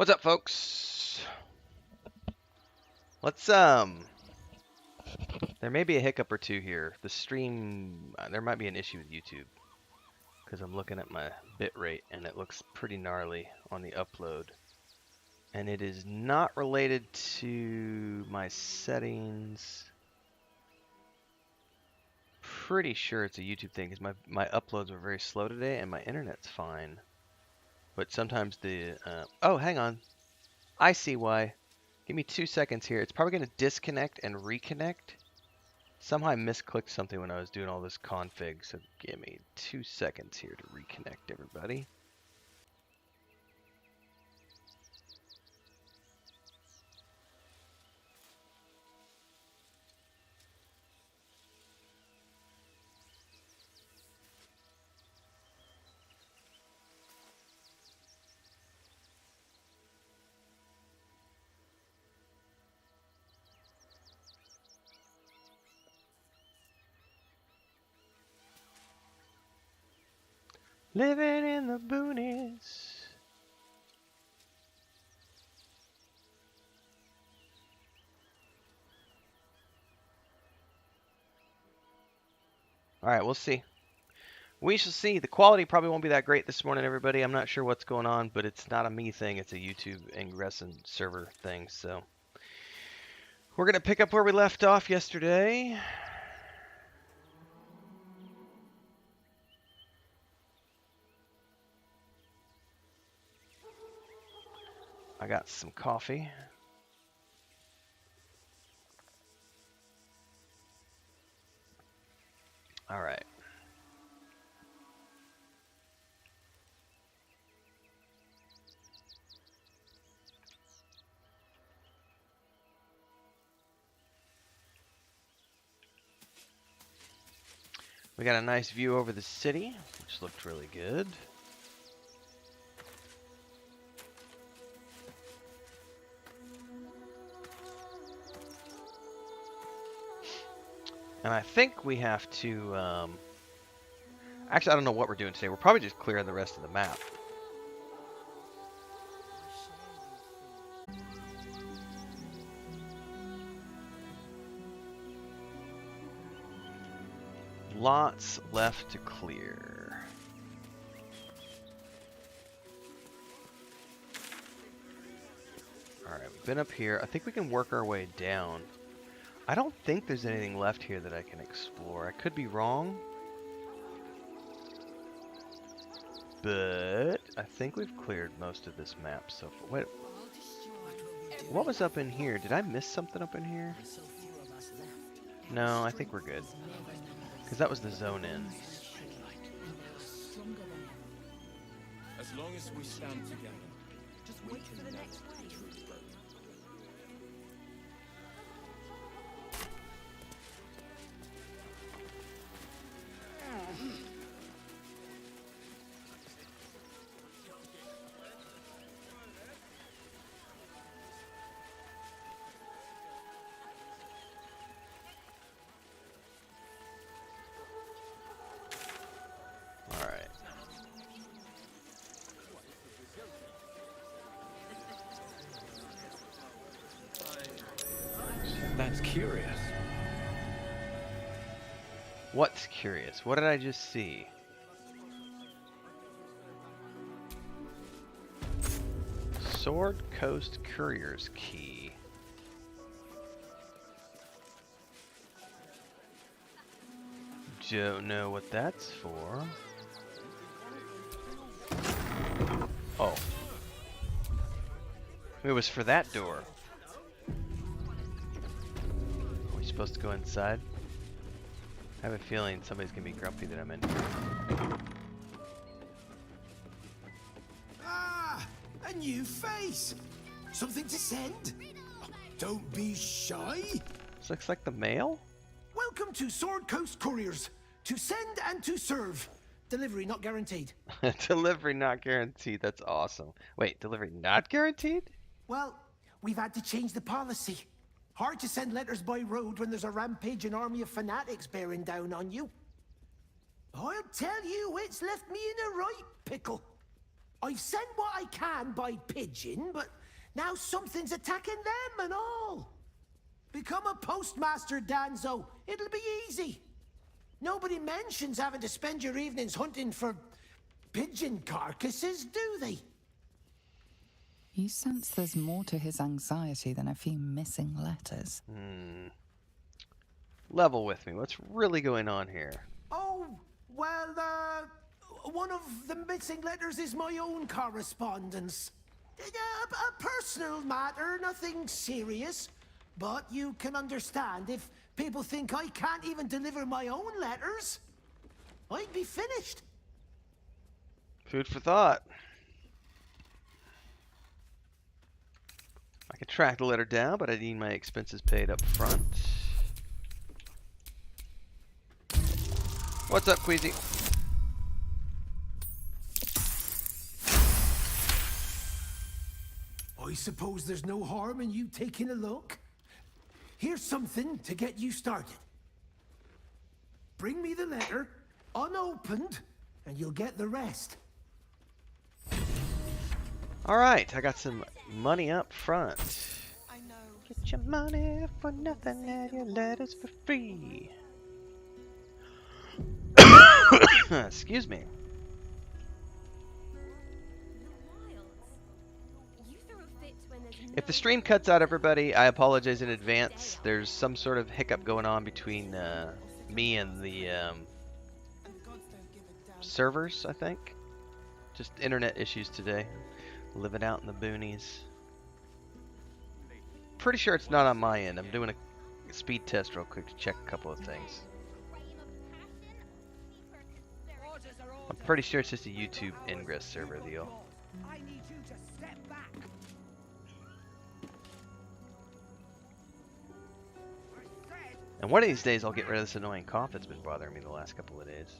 What's up, folks? Let's there may be a hiccup or two here. The stream, there might be an issue with YouTube because I'm looking at my bit rate and it looks pretty gnarly on the upload. And it is not related to my settings. Pretty sure it's a YouTube thing because my uploads were very slow today and my internet's fine. But sometimes the oh, hang on. I see why. Give me 2 seconds here. It's probably going to disconnect and reconnect. Somehow I misclicked something when I was doing all this config, so give me 2 seconds here to reconnect everybody. Living in the boonies. Alright, we'll see. We shall see. The quality probably won't be that great this morning, everybody. I'm not sure what's going on, but it's not a me thing. It's a YouTube ingress and server thing, so. We're going to pick up where we left off yesterday. I got some coffee. All right. We got a nice view over the city, which looked really good. And I think we have to, actually, I don't know what we're doing today. We're probably just clearing the rest of the map. Lots left to clear. Alright, we've been up here. I think we can work our way down. I don't think there's anything left here that I can explore. I could be wrong. But I think we've cleared most of this map so far. What was up in here? Did I miss something up in here? No, I think we're good. Because that was the zone in. As long as we stand together, just wait for the next wave. That's curious. What's curious? What did I just see? Sword Coast Courier's Key. Don't know what that's for. Oh. It was for that door. Are we supposed to go inside? I have a feeling somebody's gonna be grumpy that I'm in here. Ah, a new face. Something to send? Don't be shy. This looks like the mail? Welcome to Sword Coast Couriers. To send and to serve. Delivery not guaranteed. Delivery not guaranteed. That's awesome. Wait, delivery not guaranteed? Well, we've had to change the policy. Hard to send letters by road when there's a rampaging army of fanatics bearing down on you. I'll tell you, it's left me in a right pickle. I've sent what I can by pigeon, but now something's attacking them and all. Become a postmaster, Danzo. It'll be easy. Nobody mentions having to spend your evenings hunting for pigeon carcasses, do they? You sense there's more to his anxiety than a few missing letters. Level with me. What's really going on here? Oh, well, one of the missing letters is my own correspondence. A personal matter, nothing serious. But you can understand if people think I can't even deliver my own letters, I'd be finished. Food for thought. I can track the letter down, but I need my expenses paid up front. What's up, Queasy? I suppose there's no harm in you taking a look. Here's something to get you started. Bring me the letter, unopened, and you'll get the rest. Alright, I got some money up front. I know. Get your money for nothing and your letters for free. Excuse me. If the stream cuts out, everybody, I apologize in advance. There's some sort of hiccup going on between me and the servers, I think. Just internet issues today. Living out in the boonies. Pretty sure it's not on my end. I'm doing a speed test real quick to check a couple of things. I'm pretty sure it's just a YouTube ingress server deal. I need you to step back. And one of these days I'll get rid of this annoying cough that's been bothering me the last couple of days.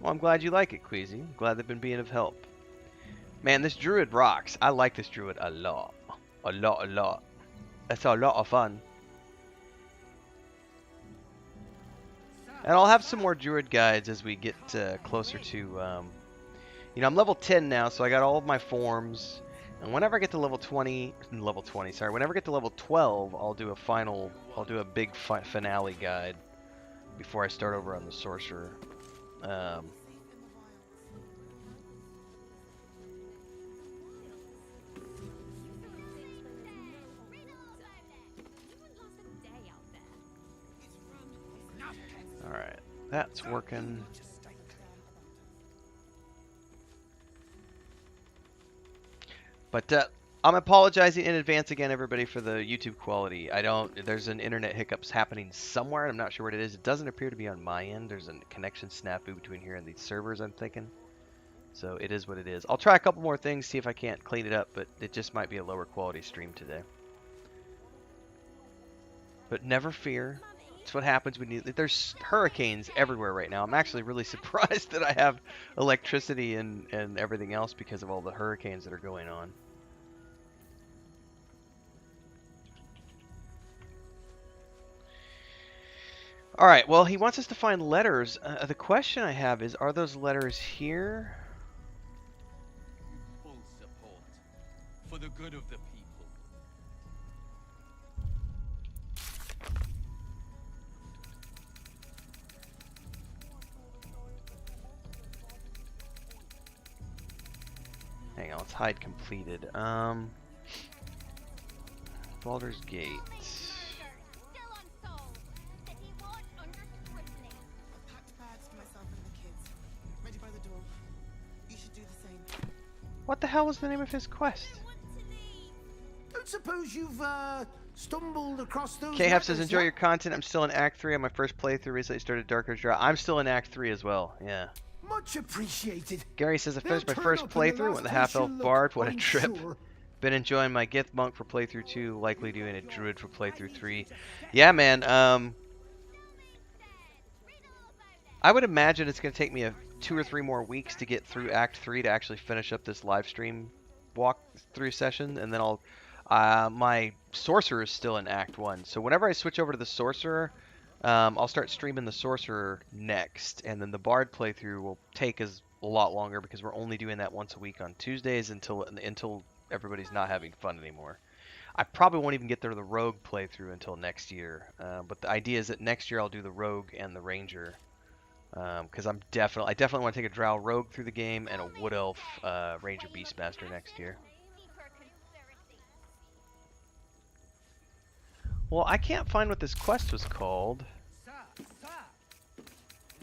Well, I'm glad you like it, Queasy. I'm glad they've been being of help. Man, this Druid rocks. I like this Druid a lot. A lot, a lot. It's a lot of fun. And I'll have some more Druid guides as we get closer to... you know, I'm level 10 now, so I got all of my forms. And whenever I get to level 20... Whenever I get to level 12, I'll do a big finale guide before I start over on the Sorcerer. Alright, that's working. But I'm apologizing in advance again, everybody, for the YouTube quality. There's an internet hiccups happening somewhere. I'm not sure what it is. It doesn't appear to be on my end. There's a connection snafu between here and these servers, I'm thinking. So it is what it is. I'll try a couple more things, see if I can't clean it up, but it just might be a lower quality stream today. But never fear. It's what happens when there's hurricanes everywhere right now. I'm actually really surprised that I have electricity and everything else because of all the hurricanes that are going on. Alright, well, he wants us to find letters. The question I have is, are those letters here? Full support for the good of the people. Hang on, let's hide completed. Baldur's Gate. What the hell was the name of his quest? Don't suppose you've stumbled across those. K-Hef says, letters enjoy yet? your content. I'm still in Act 3 on my first playthrough. Recently started Darker Draw. I'm still in Act 3 as well. Yeah. Much appreciated. Gary says, I They'll finished my turn first up in the playthrough last with the place half-elf you look, bard. What a I'm trip. sure. Been enjoying my Gith Monk for playthrough 2, likely doing a Druid for playthrough 3. Yeah, man, I would imagine it's going to take me 2 or 3 more weeks to get through Act 3 to actually finish up this live stream walk-through session, and then I'll... my Sorcerer is still in Act 1, so whenever I switch over to the Sorcerer, I'll start streaming the Sorcerer next, and then the Bard playthrough will take a lot longer because we're only doing that once a week on Tuesdays until everybody's not having fun anymore. I probably won't even get there to the Rogue playthrough until next year, but the idea is that next year I'll do the Rogue and the Ranger, because I definitely want to take a Drow Rogue through the game and a Wood Elf Ranger Beastmaster next year. Well, I can't find what this quest was called. Sir, we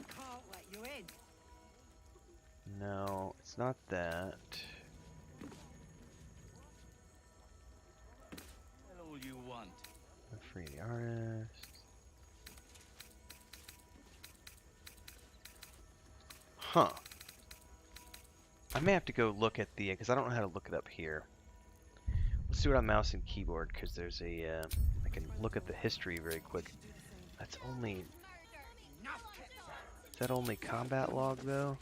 can't let you in. No, it's not that. All you want. Free the artist. Huh. I may have to go look at the, because I don't know how to look it up here. Let's do it on mouse and keyboard, because there's a, I can look at the history very quick. That's only, is that only combat log though?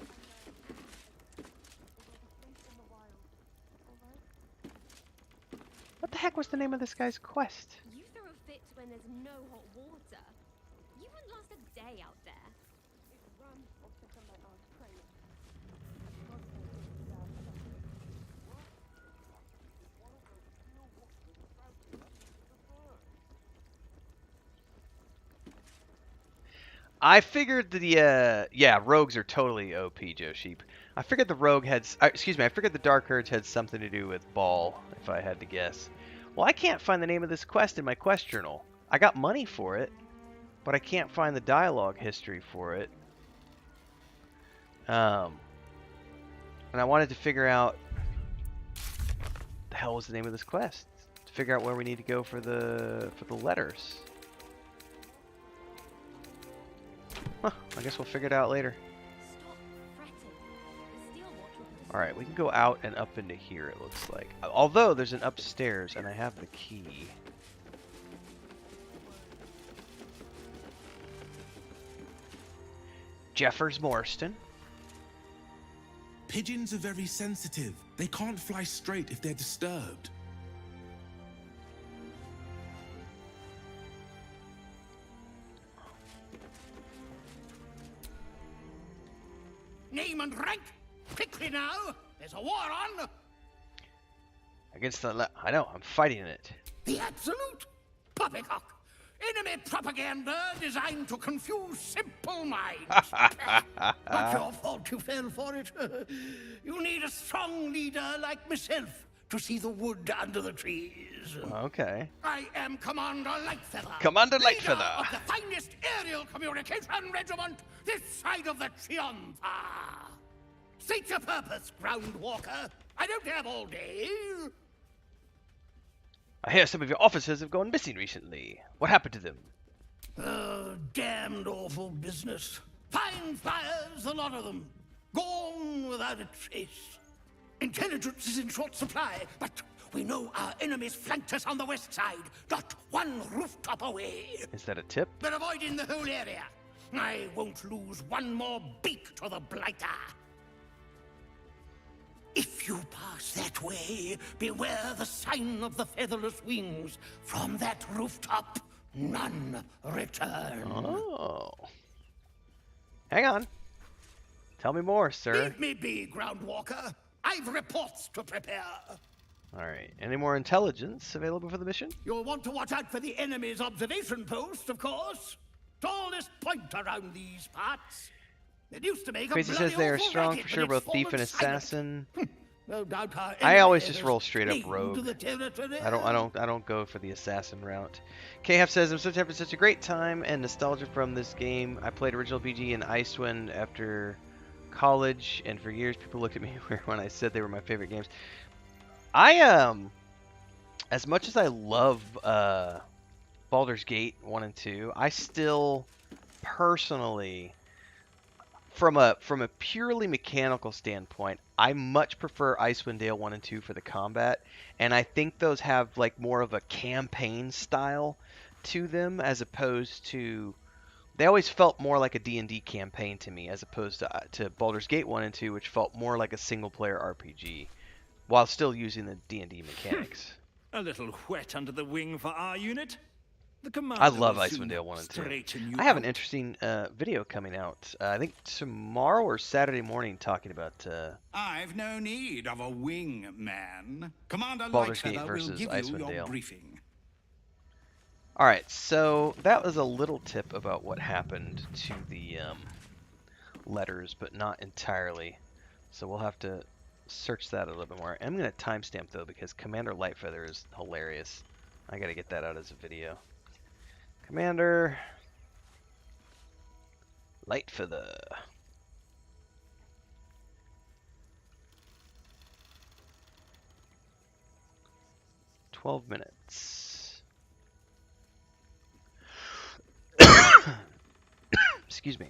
What the heck was the name of this guy's quest? You throw a fit when there's no hot water. You wouldn't last a day out there. I figured the, yeah, rogues are totally OP, Joe Sheep. I figured the rogue had, excuse me, I figured the Dark Urge had something to do with Ball, if I had to guess. Well, I can't find the name of this quest in my quest journal. I got money for it, but I can't find the dialogue history for it. And I wanted to figure out the hell was the name of this quest to figure out where we need to go for the letters. Huh, I guess we'll figure it out later. Stop fretting. The Steel Watch will Alright, we can go out and up into here, it looks like. Although, there's an upstairs, and I have the key. Jeffers Morstan. Pigeons are very sensitive. They can't fly straight if they're disturbed. Name and rank, quickly now. There's a war on. Against the I know, I'm fighting it. The absolute poppycock. Enemy propaganda designed to confuse simple minds. Not your fault you fell for it. You need a strong leader like myself to see the wood under the trees. Okay. I am Commander Lightfeather. Commander leader Lightfeather. of the finest aerial communication regiment this side of the Triumpha. State your purpose, Groundwalker. I don't have all day. I hear some of your officers have gone missing recently. What happened to them? Damned awful business. Fine fires, a lot of them. Gone without a trace. Intelligence is in short supply, but we know our enemies flanked us on the west side, not one rooftop away. Is that a tip? They're avoiding the whole area. I won't lose one more beak to the blighter. If you pass that way, beware the sign of the featherless wings. From that rooftop, none return. Oh. Hang on. Tell me more, sir. Leave me be, Groundwalker. I've reports to prepare. Alright. Any more intelligence available for the mission? You'll want to watch out for the enemy's observation post, of course. Tallest point around these parts. It used to make Crazy a says they are awful strong racket, for but sure, it's both thief fallen and silent. assassin. No doubt our I always enemy just has roll straight up claimed rogue. the territory. I don't go for the assassin route. KF says I'm having such a great time and nostalgia from this game. I played original BG in Icewind after college, and for years people looked at me weird when I said they were my favorite games. I as much as I love Baldur's Gate 1 and 2, I still personally from a purely mechanical standpoint, I much prefer Icewind Dale 1 and 2 for the combat, and I think those have like more of a campaign style to them as opposed to. They always felt more like a D&D campaign to me, as opposed to Baldur's Gate 1 and 2, which felt more like a single-player RPG, while still using the D&D mechanics. A little wet under the wing for our unit. The I commander love will soon Icewind Dale 1 and 2. straighten you I have an out. interesting video coming out, I think tomorrow or Saturday morning, talking about I've no need of a wing man. Commander Baldur's Gate Lightfeather will versus give you Icewind your Dale. briefing. Alright, so that was a little tip about what happened to the letters, but not entirely. So we'll have to search that a little bit more. I'm going to timestamp, though, because Commander Lightfeather is hilarious. I got to get that out as a video. Commander Lightfeather. "12 minutes. Excuse me.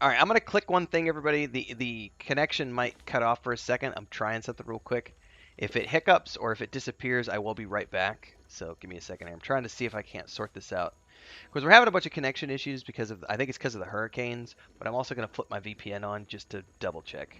All right, I'm going to click one thing, everybody. The connection might cut off for a second. I'm trying something real quick. If it hiccups or if it disappears, I will be right back. So give me a second here. I'm trying to see if I can't sort this out. Because we're having a bunch of connection issues because of, I think it's because of the hurricanes, but I'm also going to flip my VPN on just to double check.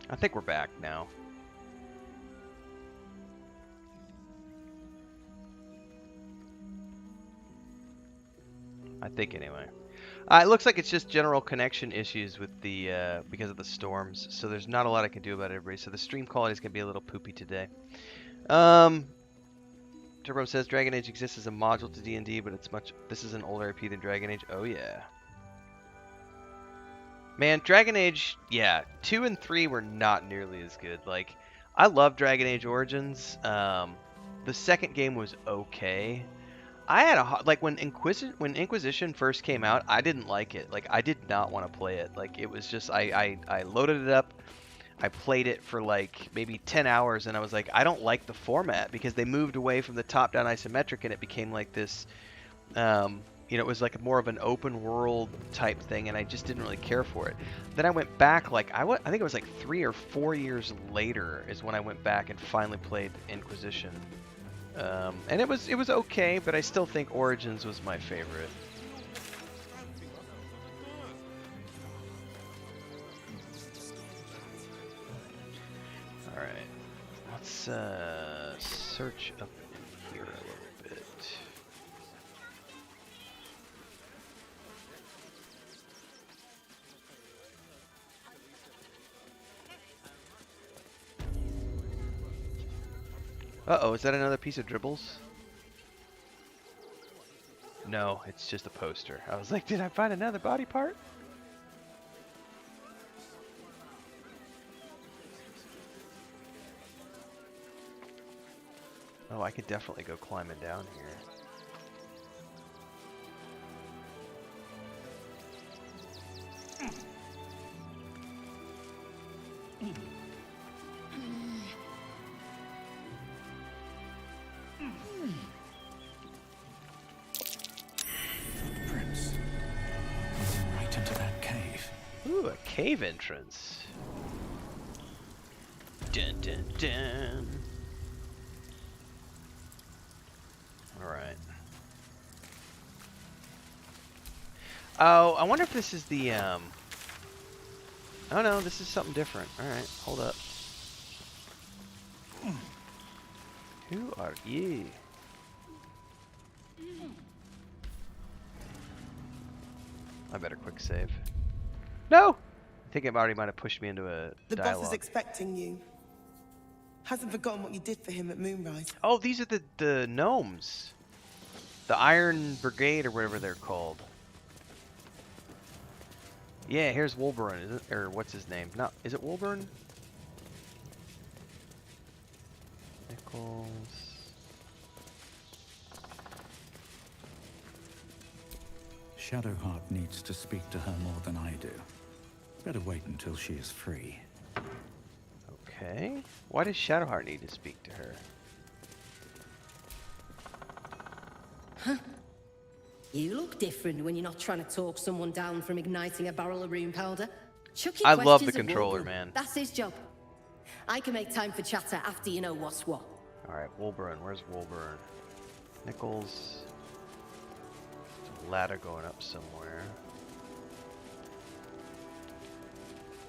I think we're back now. I think anyway. It looks like it's just general connection issues with the because of the storms. So there's not a lot I can do about it, everybody. So the stream quality is gonna be a little poopy today. Turbo says Dragon Age exists as a module to D&D, but it's much. This is an older IP than Dragon Age. Oh yeah. Man, Dragon Age, yeah, 2 and 3 were not nearly as good. Like, I love Dragon Age Origins. The second game was okay. I had like when Inquisition first came out, I didn't like it. Like, I did not want to play it. Like, it was just I loaded it up. I played it for like maybe 10 hours, and I was like, I don't like the format because they moved away from the top-down isometric, and it became like this. You know, it was like more of an open world type thing, and I just didn't really care for it. Then I went back, like, I think it was like 3 or 4 years later is when I went back and finally played Inquisition. And it was okay, but I still think Origins was my favorite. Alright, let's search up in here a little bit. Uh-oh, is that another piece of dribbles? No, it's just a poster. I was like, did I find another body part? Oh, I could definitely go climbing down here. Footprints. Leading right into that cave. Ooh, a cave entrance. Dun dun dun. Alright. Oh, I wonder if this is the, Oh no, this is something different. Alright, hold up. Who are you? I better quick save. No! I think it already might have pushed me into a The dialogue. boss is expecting you. Hasn't forgotten what you did for him at Moonrise. Oh, these are the gnomes. The Iron Brigade or whatever they're called. Yeah, here's Wolburn, is it? Or what's his name? Not, is it Wolburn? Nichols. Shadowheart needs to speak to her more than I do. Better wait until she is free. Okay. Why does Shadowheart need to speak to her? Huh? You look different when you're not trying to talk someone down from igniting a barrel of rune powder. Chuck your I love the questions at controller, Wolburn. man. That's his job. I can make time for chatter after you know what's what. Alright, Wolburn. Where's Wolburn? Nichols. There's a ladder going up somewhere.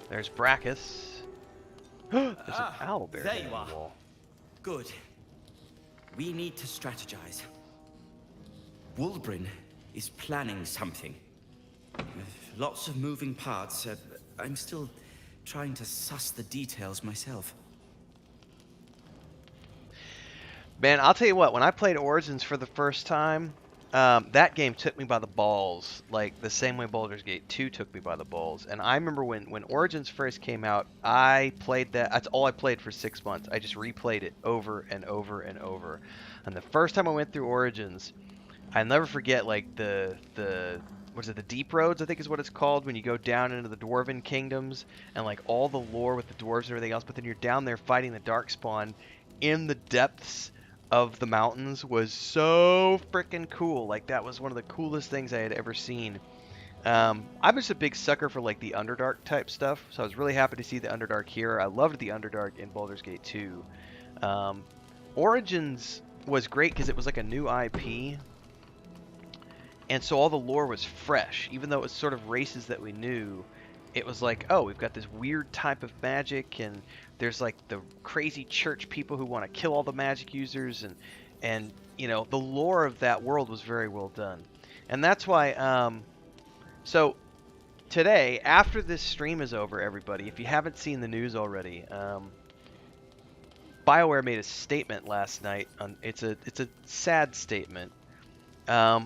There's Brachus. There's an owlbear there in you the are. wall. Good. We need to strategize. Wolburn is planning something. Lots of moving parts. I'm still trying to suss the details myself. Man, I'll tell you what, when I played Origins for the first time, that game took me by the balls, like the same way Baldur's Gate 2 took me by the balls. And I remember when Origins first came out, I played that. That's all I played for 6 months. I just replayed it over and over and over. And the first time I went through Origins, I never forget, like the what is it, the Deep Roads, I think is what it's called, when you go down into the Dwarven kingdoms and like all the lore with the dwarves and everything else. But then you're down there fighting the Darkspawn in the depths of the mountains was so freaking cool. Like that was one of the coolest things I had ever seen. I'm just a big sucker for like the Underdark type stuff, so I was really happy to see the Underdark here. I loved the Underdark in Baldur's Gate 2. Origins was great because it was like a new IP, and so all the lore was fresh, even though it was sort of races that we knew. It was like, oh, we've got this weird type of magic, and there's like the crazy church people who want to kill all the magic users, and you know, the lore of that world was very well done. And that's why so today, after this stream is over, everybody, if you haven't seen the news already, BioWare made a statement last night. It's a sad statement. I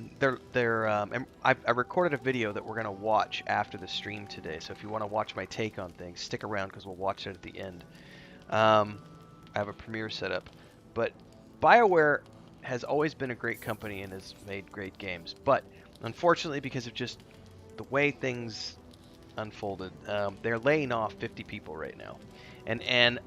recorded a video that we're gonna watch after the stream today. So if you want to watch my take on things, stick around because we'll watch it at the end. I have a premiere set up, but BioWare has always been a great company and has made great games. But unfortunately, because of just the way things unfolded, they're laying off 50 people right now, and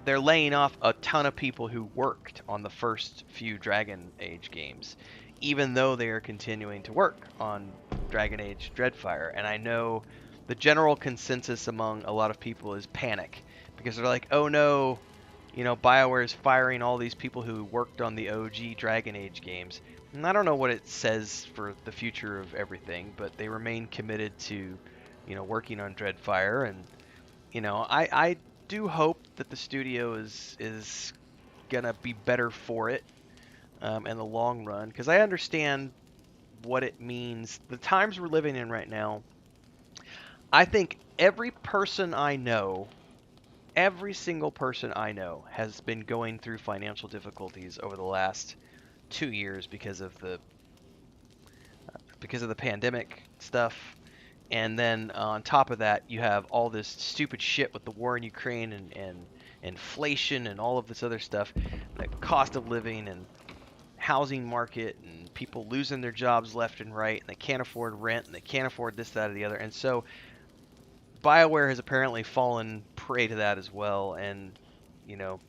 they're laying off a ton of people who worked on the first few Dragon Age games, even though they are continuing to work on Dragon Age Dreadfire. And I know the general consensus among a lot of people is panic, because they're like, oh no, you know, BioWare is firing all these people who worked on the OG Dragon Age games. And I don't know what it says for the future of everything, but they remain committed to, you know, working on Dreadfire. And, you know, I do hope that the studio is gonna be better for it in the long run, because I understand what it means. The times we're living in right now, I think every person I know, every single person I know has been going through financial difficulties over the last 2 years because of the pandemic stuff. And then on top of that, you have all this stupid shit with the war in Ukraine and inflation and all of this other stuff, the cost of living and housing market, and people losing their jobs left and right, and they can't afford rent, and they can't afford this, that, or the other. And so BioWare has apparently fallen prey to that as well. And, you know,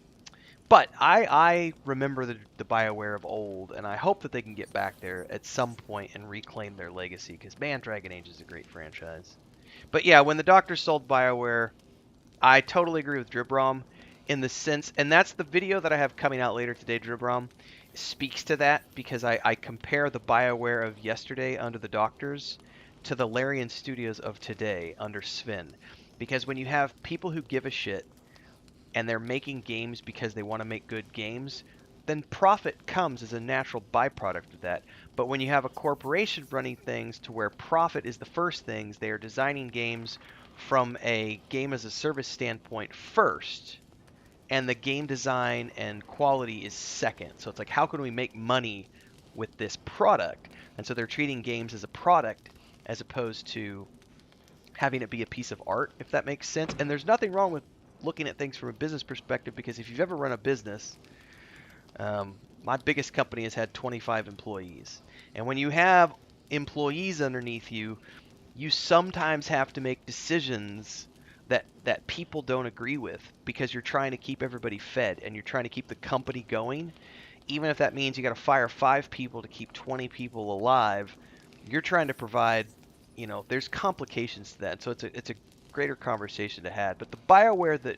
but I remember the BioWare of old, and I hope that they can get back there at some point and reclaim their legacy, because, man, Dragon Age is a great franchise. But yeah, when the Doctor sold BioWare, I totally agree with Dribrom in the sense, and that's the video that I have coming out later today, Dribrom, speaks to that, because I compare the BioWare of yesterday under the Doctors to the Larian Studios of today under Sven. Because when you have people who give a shit, and they're making games because they want to make good games, then profit comes as a natural byproduct of that. But when you have a corporation running things to where profit is the first things, they are designing games from a game as a service standpoint first, and the game design and quality is second. So it's like, how can we make money with this product? And so they're treating games as a product as opposed to having it be a piece of art, if that makes sense. And there's nothing wrong with looking at things from a business perspective, because if you've ever run a business, my biggest company has had 25 employees. And when you have employees underneath you, you sometimes have to make decisions that people don't agree with, because you're trying to keep everybody fed and you're trying to keep the company going. Even if that means you got to fire 5 people to keep 20 people alive, you're trying to provide, you know, there's complications to that. So it's a greater conversation to have. But the BioWare that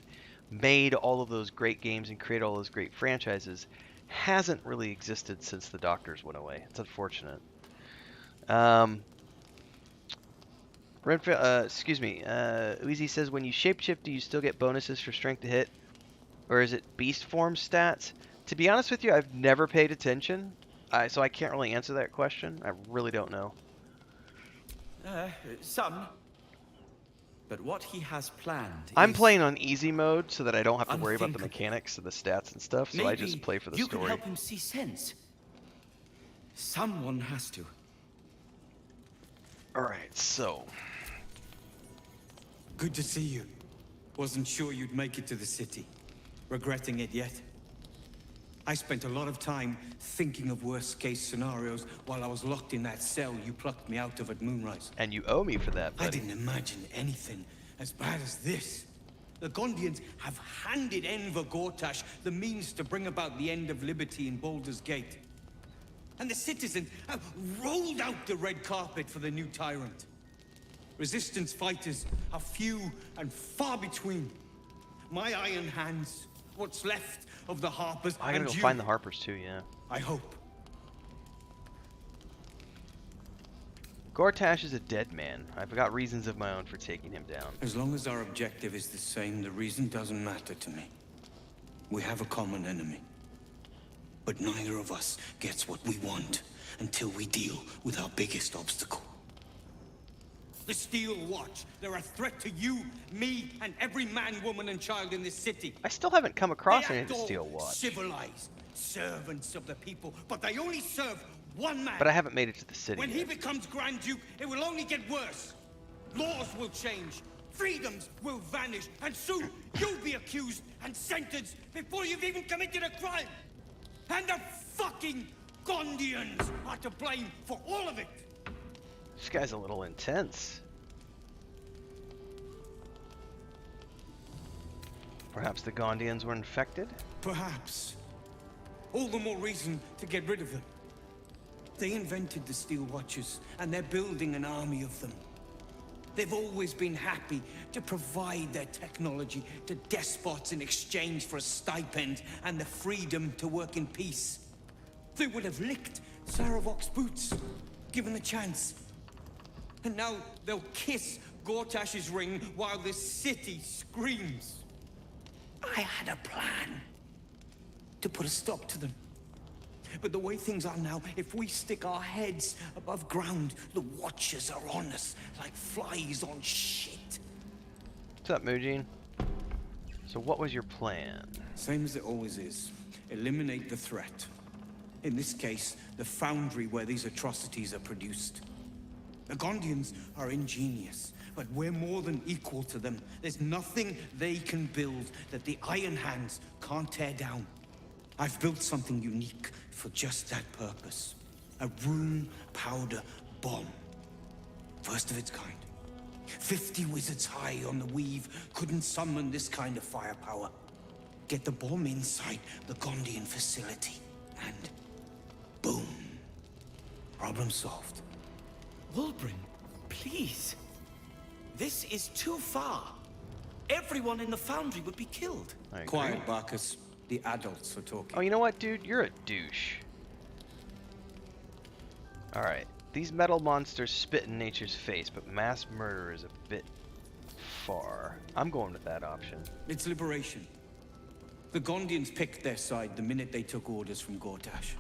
made all of those great games and created all those great franchises hasn't really existed since the Doctors went away. It's unfortunate. Renfail, excuse me. Uzi says, when you shapeshift, do you still get bonuses for strength to hit, or is it beast form stats? To be honest with you, I've never paid attention, so I can't really answer that question. I really don't know. Some. But what he has planned I'm is playing on easy mode so that I don't have to worry about the mechanics of the stats and stuff, so maybe I just play for the you story. can help him see sense. Someone has to. Alright, so... Good to see you. Wasn't sure you'd make it to the city. Regretting it yet? I spent a lot of time thinking of worst-case scenarios while I was locked in that cell you plucked me out of at Moonrise. And you owe me for that, buddy. I didn't imagine anything as bad as this. The Gondians have handed Enver Gortash the means to bring about the end of liberty in Baldur's Gate. And the citizens have rolled out the red carpet for the new tyrant. Resistance fighters are few and far between. My iron hands, what's left of the Harpers, I gotta go find the Harpers too, yeah. I hope. Gortash is a dead man. I've got reasons of my own for taking him down. As long as our objective is the same, the reason doesn't matter to me. We have a common enemy. But neither of us gets what we want until we deal with our biggest obstacle. The Steel Watch. They're a threat to you, me, and every man, woman, and child in this city. I still haven't come across any of the Steel Watch. Civilized servants of the people, but they only serve one man. But I haven't made it to the city When yet. he becomes Grand Duke, it will only get worse. Laws will change, freedoms will vanish, and soon you'll be accused and sentenced before you've even committed a crime. And the fucking Gondians are to blame for all of it. This guy's a little intense. Perhaps the Gondians were infected? Perhaps. All the more reason to get rid of them. They invented the Steel Watchers, and they're building an army of them. They've always been happy to provide their technology to despots in exchange for a stipend and the freedom to work in peace. They would have licked Saravok's boots, given a chance. And now they'll kiss Gortash's ring while the city screams. I had a plan to put a stop to them. But the way things are now, if we stick our heads above ground, the Watchers are on us like flies on shit. What's up, Mujin? So what was your plan? Same as it always is. Eliminate the threat. In this case, the foundry where these atrocities are produced. The Gondians are ingenious, but we're more than equal to them. There's nothing they can build that the Iron Hands can't tear down. I've built something unique for just that purpose. A room powder bomb. First of its kind. 50 wizards high on the weave couldn't summon this kind of firepower. Get the bomb inside the Gondian facility, and boom. Problem solved. Wulbrin, please. This is too far. Everyone in the foundry would be killed. I agree. Quiet, Barkus. The adults are talking. Oh, you know what, dude? You're a douche. Alright. These metal monsters spit in nature's face, but mass murder is a bit far. I'm going with that option. It's liberation. The Gondians picked their side the minute they took orders from Gortash.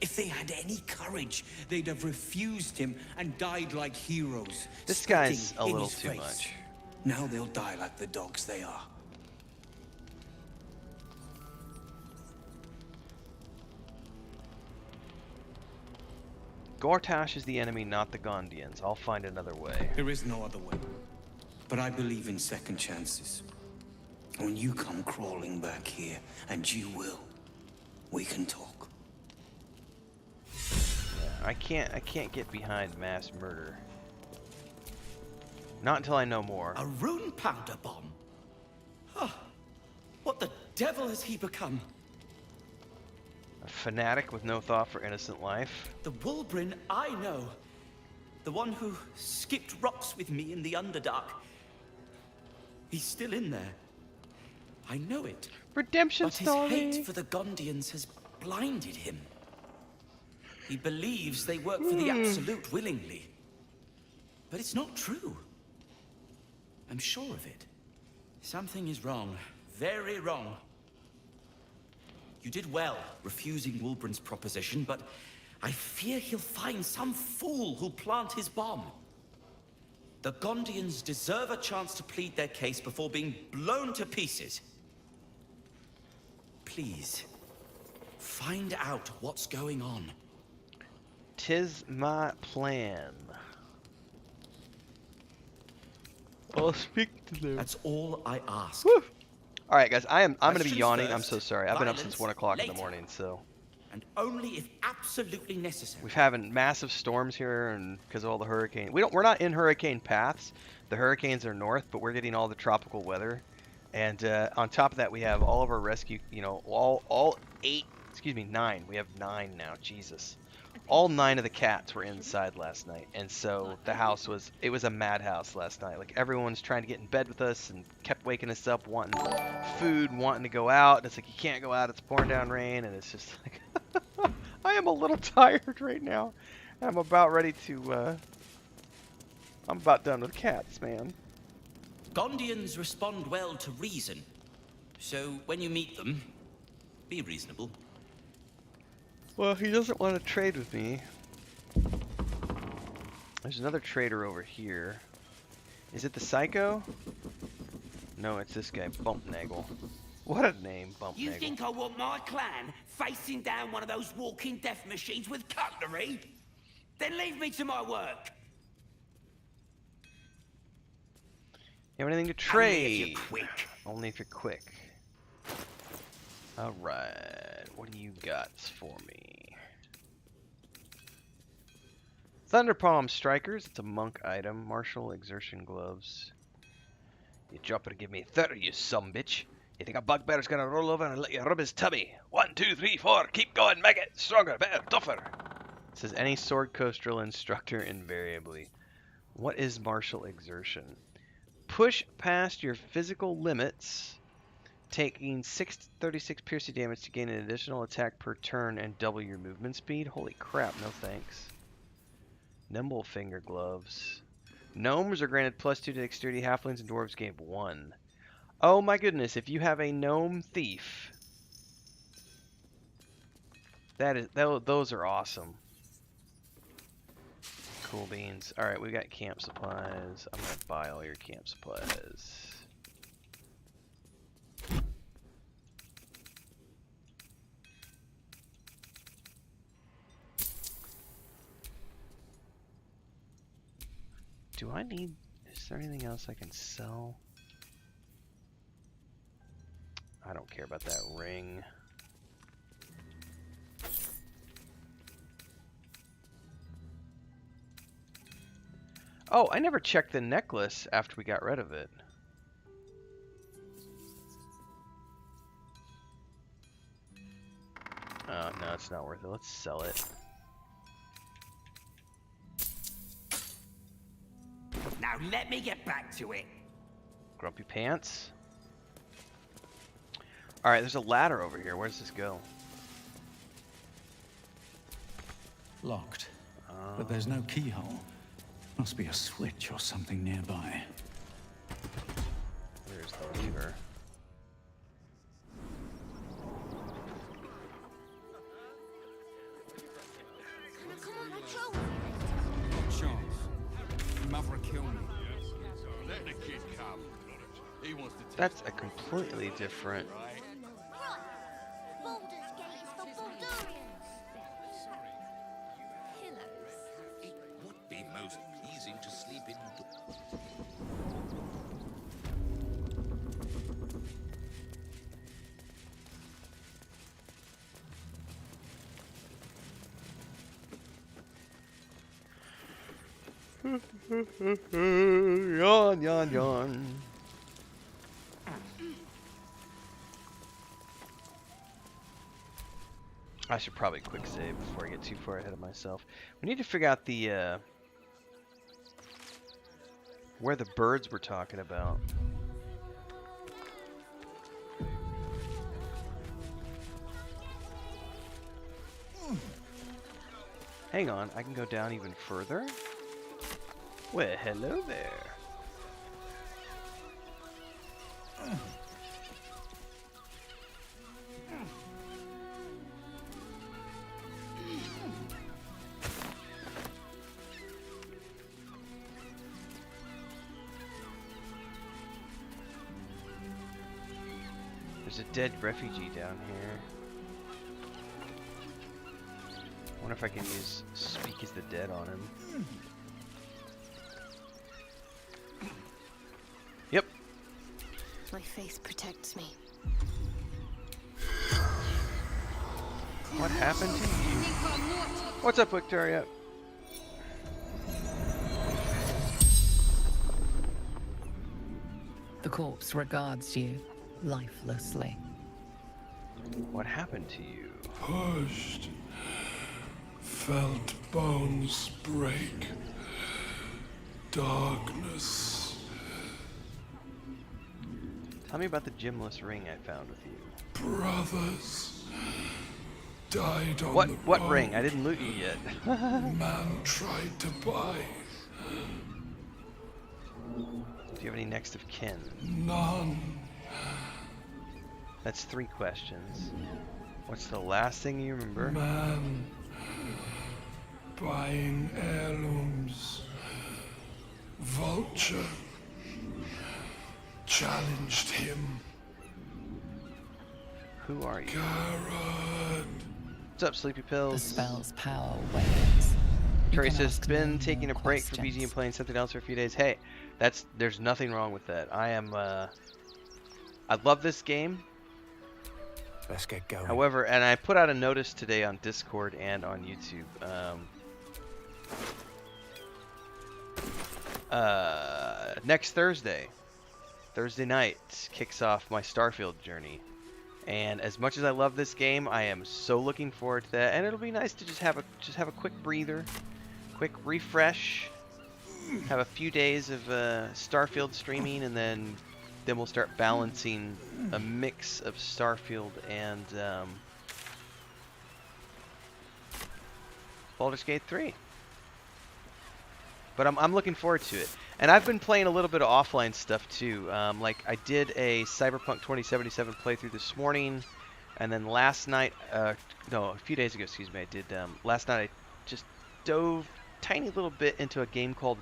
If they had any courage, they'd have refused him and died like heroes. This guy's spitting a in little his too face. much. Now they'll die like the dogs they are. Gortash is the enemy, not the Gondians. I'll find another way. There is no other way. But I believe in second chances. When you come crawling back here, and you will, we can talk. Yeah, I can't get behind mass murder. Not until I know more. A rune powder bomb? Huh. What the devil has he become? A fanatic with no thought for innocent life. The Wulbrin I know. The one who skipped rocks with me in the Underdark. He's still in there. I know it. Redemption but story. His hate for the Gondians has blinded him. He believes they work for the Absolute willingly. But it's not true. I'm sure of it. Something is wrong. Very wrong. You did well refusing Wulbrin's proposition, but I fear he'll find some fool who'll plant his bomb. The Gondians deserve a chance to plead their case before being blown to pieces. Please, find out what's going on. 'Tis my plan. I'll speak to them. That's all I ask. Woo. All right, guys. I'm gonna be Questions yawning. I'm first, so sorry. I've been up violence since 1 o'clock in the later. morning, so. And only if absolutely necessary. We've having massive storms here, and because of all the hurricane. We're not in hurricane paths. The hurricanes are north, but we're getting all the tropical weather. And on top of that, we have all of our rescue. You know, all 8. Excuse me, 9. We have 9 now. Jesus. All 9 of the cats were inside last night, and so the house was a madhouse last night. Like, everyone's trying to get in bed with us and kept waking us up wanting food, wanting to go out, and it's like, you can't go out, it's pouring down rain, and it's just like I am a little tired right now. I'm about ready to I'm about done with cats, man. Gondians respond well to reason. So when you meet them, be reasonable. Well, he doesn't want to trade with me. There's another trader over here. Is it the Psycho? No, it's this guy, Bumpnagel. What a name, Bumpnagel. You think I want my clan facing down one of those walking death machines with cutlery? Then leave me to my work. You have anything to trade? Only if you're quick. Alright, what do you got for me? Thunder Palm Strikers, it's a monk item. Martial Exertion Gloves. You drop it and give me 30, you sumbitch. You think a bugbear's gonna roll over and let you rub his tummy? 1, 2, 3, 4, keep going, maggot! Stronger, better, tougher! It says any sword coast drill instructor invariably. What is Martial Exertion? Push past your physical limits, taking 36 piercing damage to gain an additional attack per turn and double your movement speed. Holy crap, no thanks. Nimble Finger Gloves. Gnomes are granted +2 to dexterity, halflings and dwarves gain 1. Oh my goodness, if you have a gnome thief, those are awesome. Cool beans. Alright, we got camp supplies. I'm gonna buy all your camp supplies. Do I need... Is there anything else I can sell? I don't care about that ring. Oh, I never checked the necklace after we got rid of it. Oh, no, it's not worth it. Let's sell it. Now let me get back to it. Grumpy Pants. Alright, there's a ladder over here. Where does this go? Locked. But there's no keyhole. Must be a switch or something nearby. Where's the lever? That's a completely different... Baldur's Gate is for Baldurians. Yawn, yawn, yawn. I should probably quick save before I get too far ahead of myself. We need to figure out the where the birds were talking about. Hang on, I can go down even further? Well, hello there. There's a dead refugee down here. I wonder if I can use Speak as the Dead on him. Yep. My faith protects me. What happened to you? What's up, Victoria? The corpse regards you lifelessly. What happened to you? Pushed. Felt bones break. Darkness. Tell me about the gemless ring I found with you. Brothers died on the What road. ring? I didn't loot you yet. Man tried to buy. Do you have any next of kin? None. That's 3 questions. What's the last thing you remember? Man buying heirlooms. Vulture challenged him. Who are you? Garrod. What's up, Sleepy Pills? The spell's power wanes. Terry says, been taking a break for BG and playing something else for a few days. Hey, there's nothing wrong with that. I love this game. Let's get going. However, and I put out a notice today on Discord and on YouTube. Next Thursday night, kicks off my Starfield journey. And as much as I love this game, I am so looking forward to that. And it'll be nice to just have a quick breather, quick refresh, have a few days of Starfield streaming, and then we'll start balancing a mix of Starfield and Baldur's Gate 3. But I'm looking forward to it. And I've been playing a little bit of offline stuff too. Like I did a Cyberpunk 2077 playthrough this morning, and then last night, no, a few days ago, excuse me, I did. Last night I just dove tiny little bit into a game called,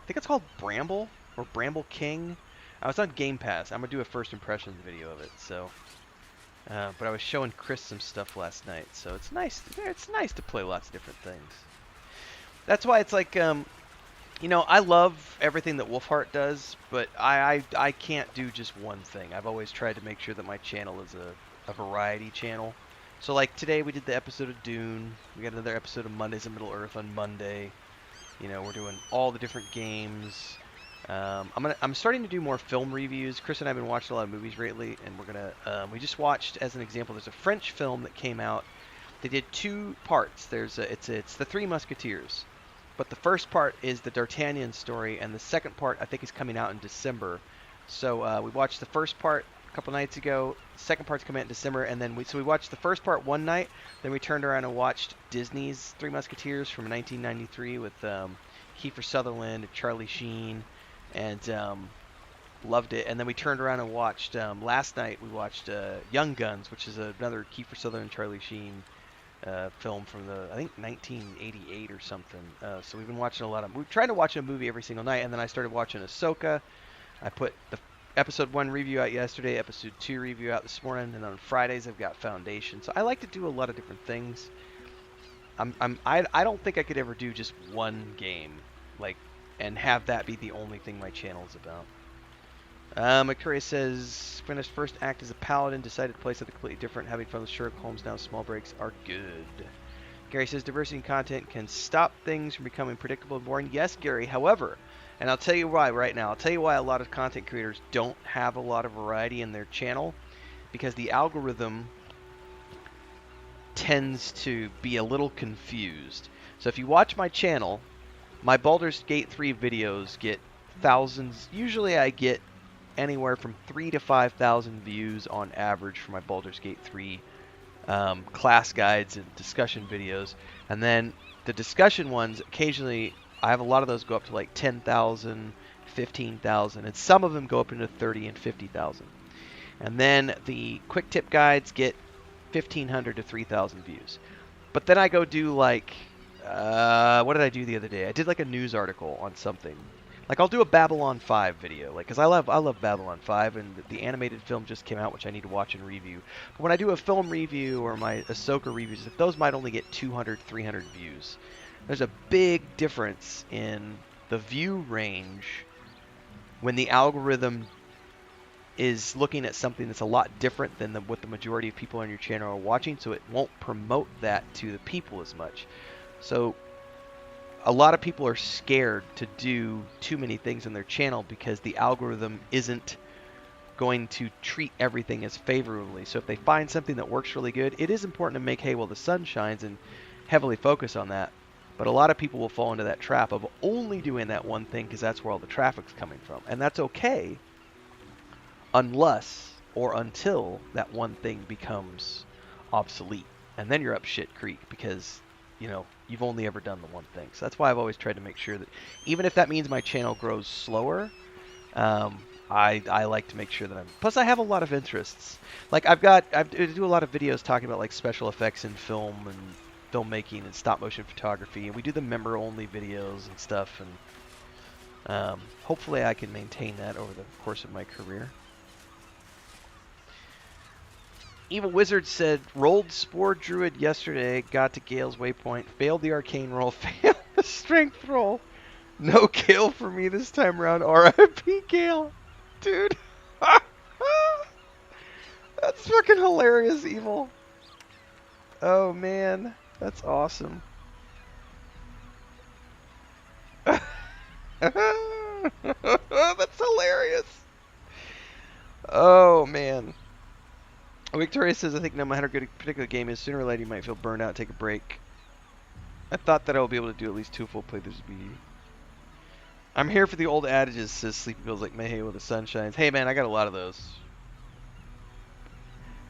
I think it's called Bramble or Bramble King. I was on Game Pass. I'm gonna do a first impressions video of it. So, but I was showing Chris some stuff last night, so it's nice. It's nice to play lots of different things. That's why it's like, you know, I love everything that Wolfheart does, but I can't do just one thing. I've always tried to make sure that my channel is a variety channel. So like today we did the episode of Dune. We got another episode of Mondays in Middle-earth on Monday. You know, we're doing all the different games. I'm starting to do more film reviews. Chris and I have been watching a lot of movies lately, and we're gonna we just watched, as an example, there's a French film that came out. They did 2 parts. There's it's the Three Musketeers. But the first part is the D'Artagnan story, and the second part I think is coming out in December. So we watched the first part a couple nights ago. The second part's coming out in December, and then we watched the first part one night. Then we turned around and watched Disney's Three Musketeers from 1993 with Kiefer Sutherland and Charlie Sheen, and loved it. And then we turned around and watched last night. We watched Young Guns, which is another Kiefer Sutherland, Charlie Sheen film from I think 1988 or something. So we've been watching a lot of. We're trying to watch a movie every single night, and then I started watching Ahsoka. I put the episode 1 review out yesterday, episode 2 review out this morning, and on Fridays I've got Foundation. So I like to do a lot of different things. I don't think I could ever do just one game, like, and have that be the only thing my channel is about. Mercury says, finished first act as a paladin, decided to play something completely different, having fun with Sherlock Holmes now, small breaks are good. Gary says diversity in content can stop things from becoming predictable and boring. Yes, Gary. However, and I'll tell you why right now. I'll tell you why a lot of content creators don't have a lot of variety in their channel, because the algorithm tends to be a little confused. So if you watch my channel, my Baldur's Gate 3 videos get thousands. Usually I get anywhere from 3,000 to 5,000 views on average for my Baldur's Gate 3 class guides and discussion videos. And then the discussion ones, occasionally I have a lot of those go up to like 10,000, 15,000, and some of them go up into 30 and 50,000. And then the quick tip guides get 1,500 to 3,000 views. But then I go do like, what did I do the other day? I did like a news article on something. Like I'll do a Babylon 5 video, like, cause I love Babylon 5, and the animated film just came out, which I need to watch and review. But when I do a film review or my Ahsoka reviews, those might only get 200, 300 views. There's a big difference in the view range when the algorithm is looking at something that's a lot different than what the majority of people on your channel are watching, so it won't promote that to the people as much. So a lot of people are scared to do too many things on their channel because the algorithm isn't going to treat everything as favorably. So if they find something that works really good, it is important to make hay while the sun shines and heavily focus on that. But a lot of people will fall into that trap of only doing that one thing because that's where all the traffic's coming from. And that's okay unless or until that one thing becomes obsolete. And then you're up shit creek because, you know, you've only ever done the one thing. So that's why I've always tried to make sure that even if that means my channel grows slower, I like to make sure that plus I have a lot of interests. Like I do a lot of videos talking about like special effects in film and filmmaking and stop motion photography, and we do the member only videos and stuff, and hopefully I can maintain that over the course of my career. Evil Wizard said, rolled Spore Druid yesterday, got to Gale's waypoint, failed the arcane roll, failed the strength roll. No Gale for me this time around. RIP Gale. Dude. That's fucking hilarious, Evil. Oh, man. That's awesome. That's hilarious. Oh, man. Victoria says, I think no matter how good a particular game is, sooner or later you might feel burned out, take a break. I thought that I would be able to do at least 2 full playthroughs. I'm here for the old adages, says Sleepy Bill's like Mayhay with the sun shines. Hey man, I got a lot of those.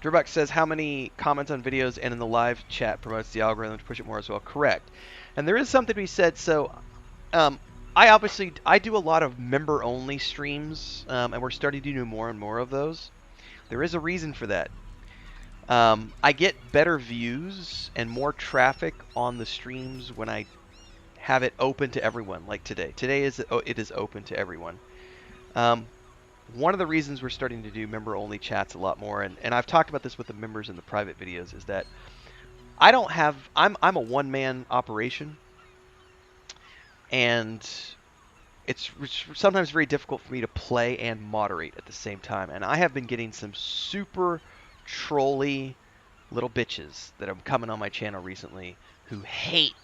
Drewbuck says, how many comments on videos and in the live chat promotes the algorithm to push it more as well? Correct. And there is something to be said. So, I do a lot of member-only streams, and we're starting to do more and more of those. There is a reason for that. I get better views and more traffic on the streams when I have it open to everyone, like today. Today it is open to everyone. One of the reasons we're starting to do member-only chats a lot more, and I've talked about this with the members in the private videos, is that I'm a one-man operation, and it's sometimes very difficult for me to play and moderate at the same time. And I have been getting some super trolly little bitches that have coming on my channel recently who hate,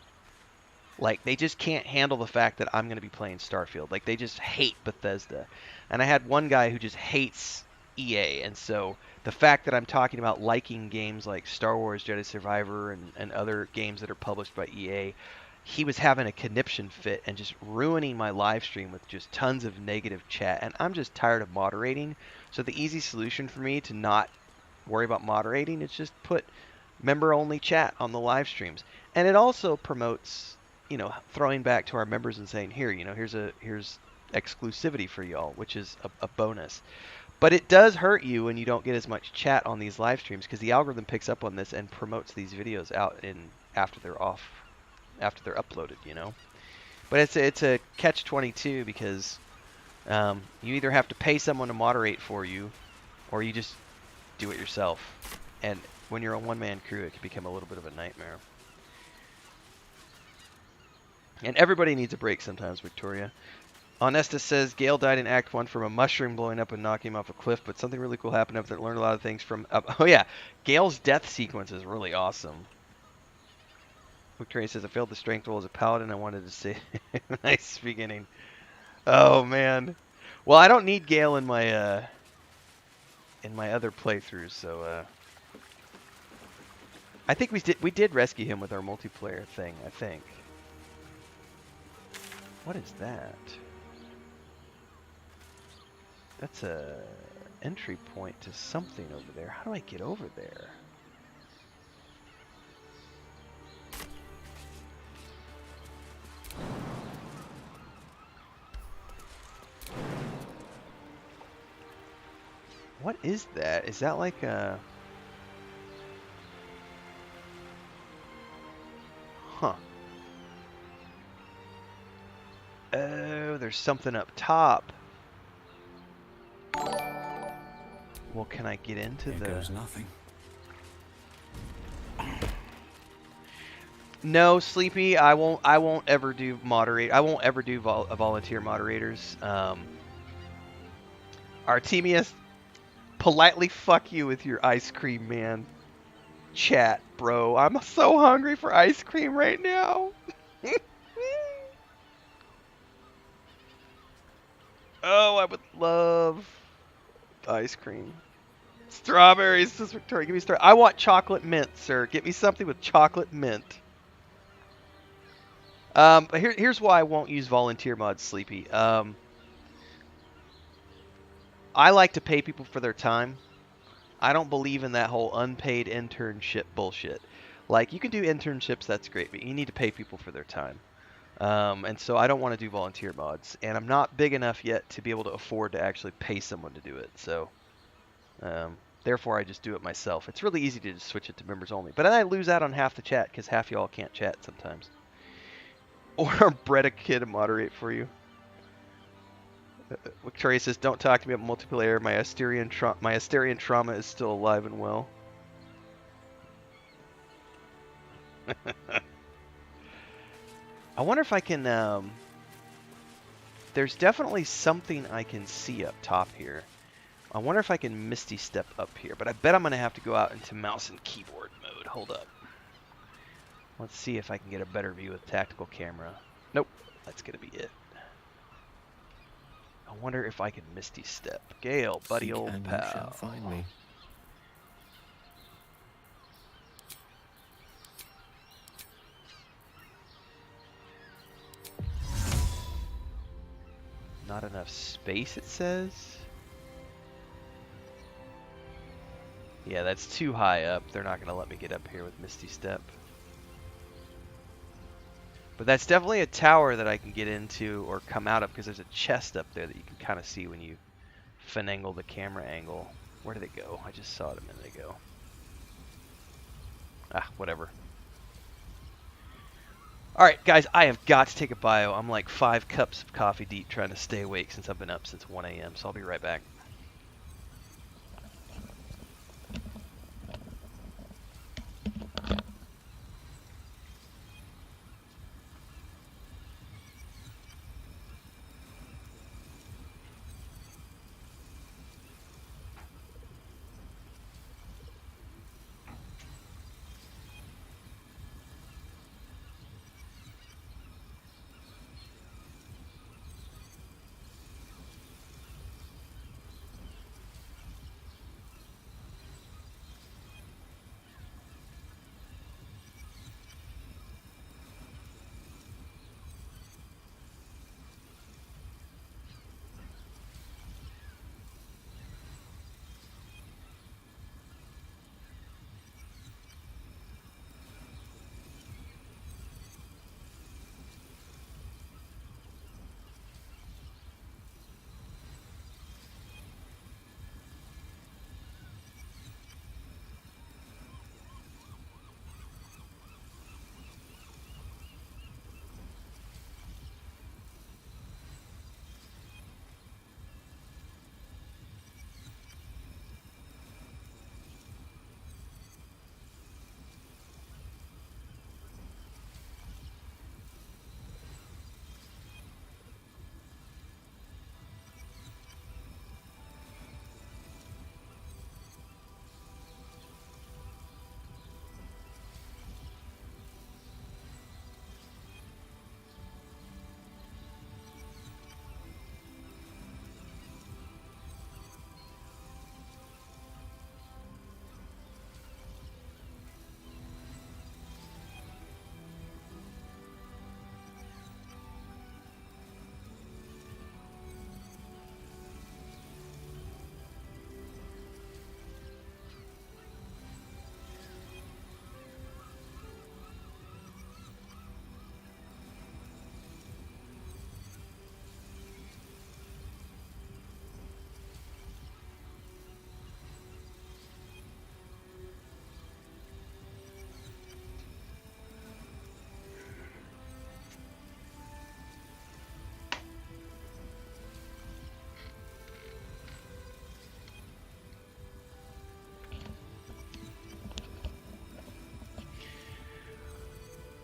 like, they just can't handle the fact that I'm going to be playing Starfield. Like, they just hate Bethesda. And I had one guy who just hates EA, and so the fact that I'm talking about liking games like Star Wars Jedi Survivor and other games that are published by EA, he was having a conniption fit and just ruining my live stream with just tons of negative chat. And I'm just tired of moderating. So the easy solution for me to not worry about moderating is just put member-only chat on the live streams. And it also promotes, you know, throwing back to our members and saying, here, you know, here's exclusivity for y'all, which is a bonus. But it does hurt you when you don't get as much chat on these live streams, because the algorithm picks up on this and promotes these videos out after they're uploaded, you know. But it's a catch-22, because you either have to pay someone to moderate for you, or you just do it yourself. And when you're a one-man crew, it can become a little bit of a nightmare. And everybody needs a break sometimes, Victoria. Honesta says, Gale died in Act 1 from a mushroom blowing up and knocking him off a cliff, but something really cool happened after that. Learned a lot of things from... oh yeah, Gale's death sequence is really awesome. Victoria says, I failed the strength roll as a paladin. I wanted to say nice beginning. Oh, man. Well, I don't need Gale in my other playthroughs, so I think we did rescue him with our multiplayer thing, I think. What is that? That's a entry point to something over there. How do I get over there? What is that? Is that like a... Huh. Oh, there's something up top. Well, can I get into Here goes nothing. No, Sleepy, I won't ever do moderate. I won't ever do volunteer moderators. Artemius, politely fuck you with your ice cream, man. Chat, bro. I'm so hungry for ice cream right now. Oh, I would love ice cream. Strawberries, says Victoria. Give me strawberries. I want chocolate mint, sir. Get me something with chocolate mint. But here's why I won't use volunteer mods, Sleepy. I like to pay people for their time. I don't believe in that whole unpaid internship bullshit. Like, you can do internships, that's great, but you need to pay people for their time. And so I don't want to do volunteer mods. And I'm not big enough yet to be able to afford to actually pay someone to do it. So, therefore, I just do it myself. It's really easy to just switch it to members only. But then I lose out on half the chat because half y'all can't chat sometimes. Or bred a kid to moderate for you. Victoria says, don't talk to me about multiplayer. My Asterian trauma is still alive and well. I wonder if I can... there's definitely something I can see up top here. I wonder if I can Misty Step up here. But I bet I'm going to have to go out into mouse and keyboard mode. Hold up. Let's see if I can get a better view with tactical camera. Nope. That's going to be it. I wonder if I can Misty Step. Gale, buddy old pal. You shall find me. Not enough space, it says. Yeah, that's too high up. They're not going to let me get up here with Misty Step. But that's definitely a tower that I can get into or come out of because there's a chest up there that you can kind of see when you finagle the camera angle. Where did it go? I just saw it a minute ago. Ah, whatever. Alright, guys, I have got to take a bio. I'm like 5 cups of coffee deep trying to stay awake since I've been up since 1 a.m., so I'll be right back.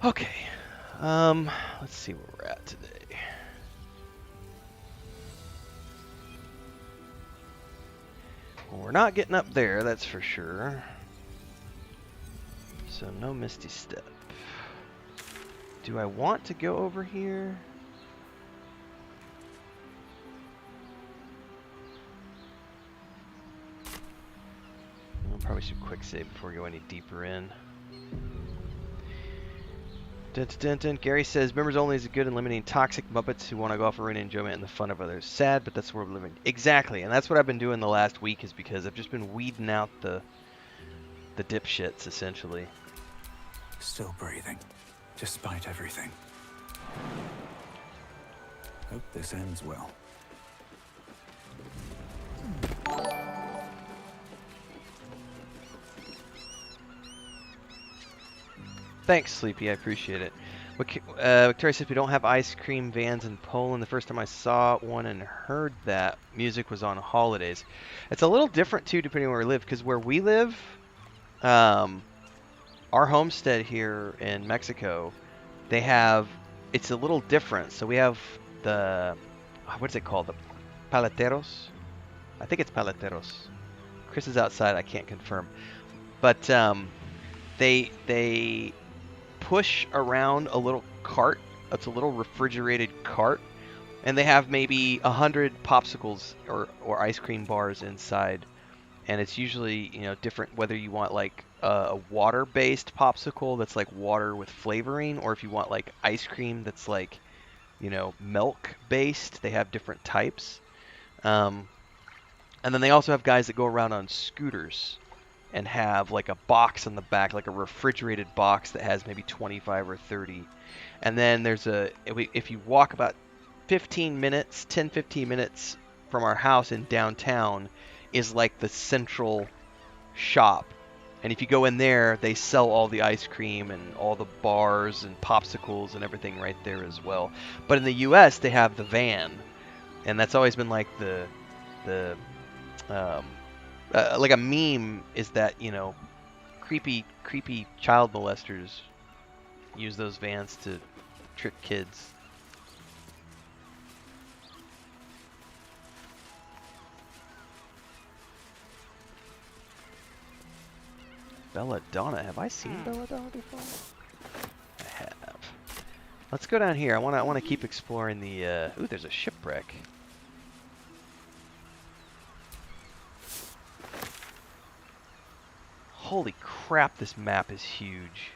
Okay. Let's see where we're at today. Well, we're not getting up there, that's for sure. So no Misty Step. Do I want to go over here? Probably should quick save before we go any deeper in. Dun, dun, dun, dun. Gary says, members only is good in limiting toxic Muppets who want to go off arena enjoyment and the fun of others. Sad, but that's where we're living. Exactly, and that's what I've been doing the last week is because I've just been weeding out the dipshits, essentially. Still breathing, despite everything. Hope this ends well. Thanks, Sleepy. I appreciate it. Victoria says we don't have ice cream vans in Poland. The first time I saw one and heard that music was on holidays. It's a little different too, depending on where we live, because where we live, our homestead here in Mexico, they have. It's a little different. So we have the what is it called? The paleteros. I think it's paleteros. Chris is outside. I can't confirm, but they push around a little cart. It's a little refrigerated cart, and they have maybe 100 popsicles or ice cream bars inside, and it's usually, you know, different whether you want like a water-based popsicle that's like water with flavoring, or if you want like ice cream that's like, you know, milk-based. They have different types, and then they also have guys that go around on scooters and have like a box on the back, like a refrigerated box that has maybe 25 or 30. And then there's if you walk about 10-15 minutes from our house in downtown is like the central shop. And if you go in there, they sell all the ice cream and all the bars and popsicles and everything right there as well. But in the US, they have the van. And that's always been like like a meme is that, you know, creepy child molesters use those vans to trick kids. Belladonna. Have I seen Belladonna before? I have. Let's go down here. I want to keep exploring the. Ooh, there's a shipwreck. Holy crap, this map is huge.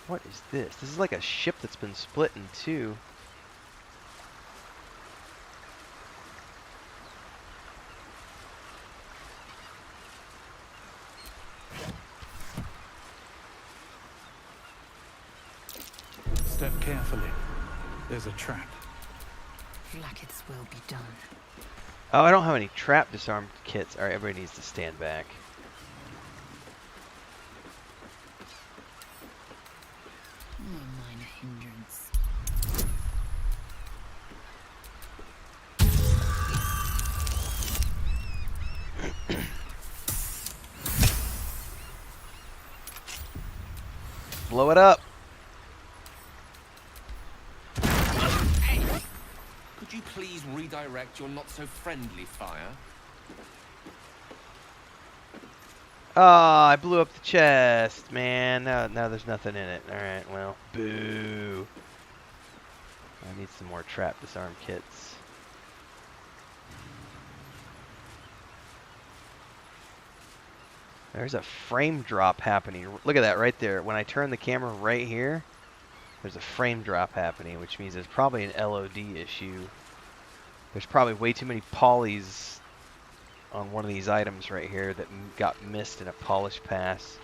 What is this? This is like a ship that's been split in two. Step carefully. There's a trap. Blackets will be done. Oh, I don't have any trap disarmed kits. Alright, everybody needs to stand back. Minor hindrance. Blow it up. Could you please redirect your not-so-friendly fire? Oh, I blew up the chest, man. Now there's nothing in it. Alright, well, boo. I need some more trap disarm kits. There's a frame drop happening. Look at that right there. When I turn the camera right here, there's a frame drop happening, which means there's probably an LOD issue. There's probably way too many polys on one of these items right here that got missed in a polish pass.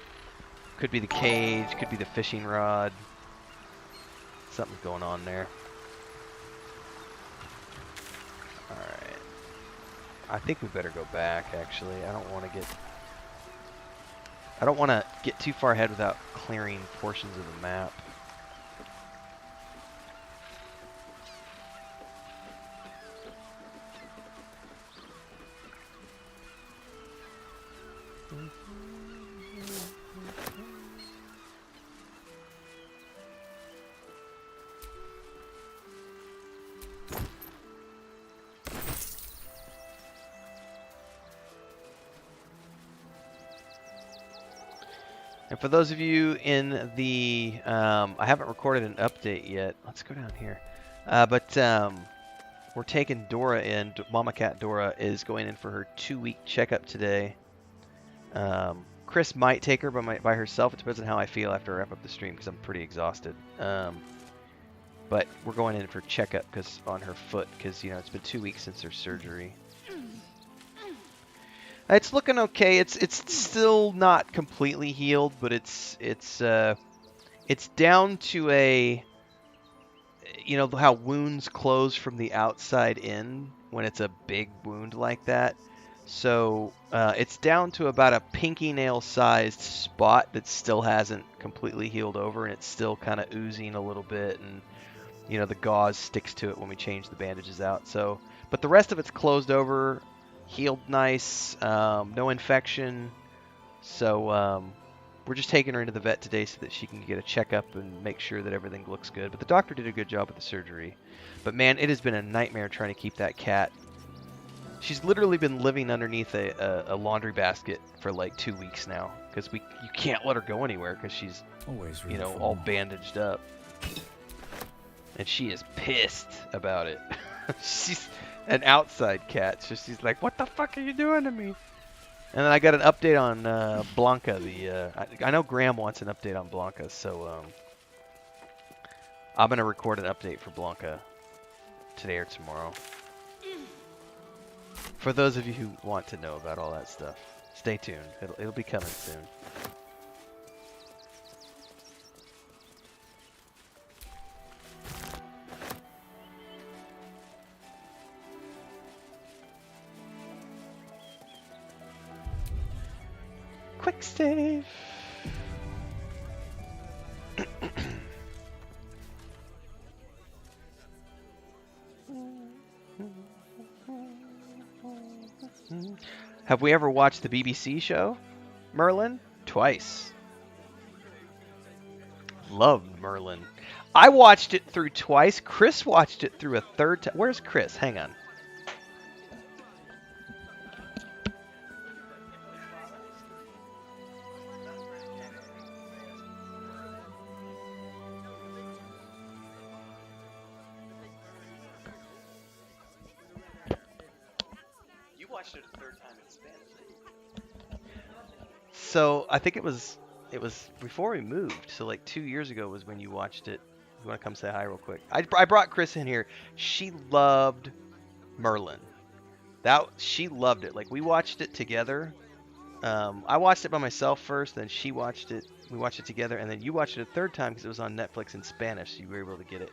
Could be the cage, could be the fishing rod. Something's going on there. Alright. I think we better go back, actually. I don't want to get too far ahead without clearing portions of the map. And for those of you in the, I haven't recorded an update yet. Let's go down here. But we're taking Dora in. Mama Cat Dora is going in for her 2-week checkup today. Chris might take her by herself. It depends on how I feel after I wrap up the stream because I'm pretty exhausted. But we're going in for checkup because on her foot because you know it's been 2 weeks since her surgery. It's looking okay. It's still not completely healed, but it's down to a, you know how wounds close from the outside in when it's a big wound like that. So it's down to about a pinky nail sized spot that still hasn't completely healed over, and it's still kind of oozing a little bit, and you know the gauze sticks to it when we change the bandages out. So, but the rest of it's closed over. Healed nice, no infection, so we're just taking her into the vet today so that she can get a checkup and make sure that everything looks good. But the doctor did a good job with the surgery. But man, it has been a nightmare trying to keep that cat. She's literally been living underneath a laundry basket for like 2 weeks now because you can't let her go anywhere because she's always you know all bandaged up, and she is pissed about it. She's an outside cat, so she's like, "What the fuck are you doing to me?" And then I got an update on Blanca. I know Graham wants an update on Blanca, so I'm gonna record an update for Blanca today or tomorrow. For those of you who want to know about all that stuff, stay tuned. It'll be coming soon. Quick save. Have we ever watched the BBC show Merlin? Twice. Loved Merlin. I watched it through twice. Chris watched it through a third time. Where's Chris? Hang on. Watched it a third time in Spanish. So I think it was before we moved. So like 2 years ago was when you watched it. You want to come say hi real quick? I brought Chris in here. She loved Merlin. She loved it. Like we watched it together. I watched it by myself first, then she watched it. We watched it together, and then you watched it a third time because it was on Netflix in Spanish. So you were able to get it.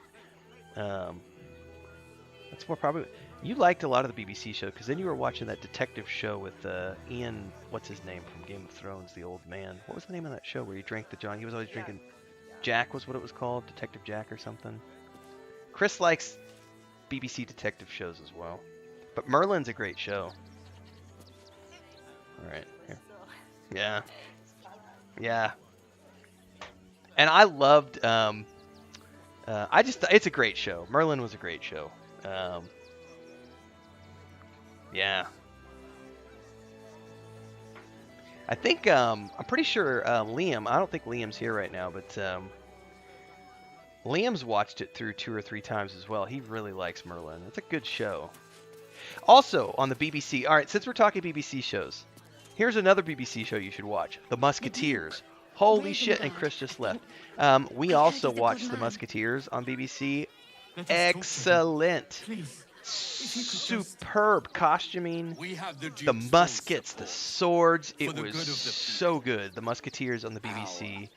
That's more probably. You liked a lot of the BBC show because then you were watching that detective show with Ian, what's his name from Game of Thrones, the old man. What was the name of that show where he drank the John? He was always drinking. Jack was what it was called, Detective Jack or something. Chris likes BBC detective shows as well, but Merlin's a great show. All right, here. Yeah, yeah. And I loved. It's a great show. Merlin was a great show. Yeah. I think, I'm pretty sure Liam, I don't think Liam's here right now, but Liam's watched it through 2 or 3 times as well. He really likes Merlin. It's a good show. Also, on the BBC, alright, since we're talking BBC shows, here's another BBC show you should watch. The Musketeers. Holy shit, and Chris just left. We also watched The Musketeers on BBC. Excellent. Superb costuming, the muskets, the swords, it was so good. The Musketeers on the BBC.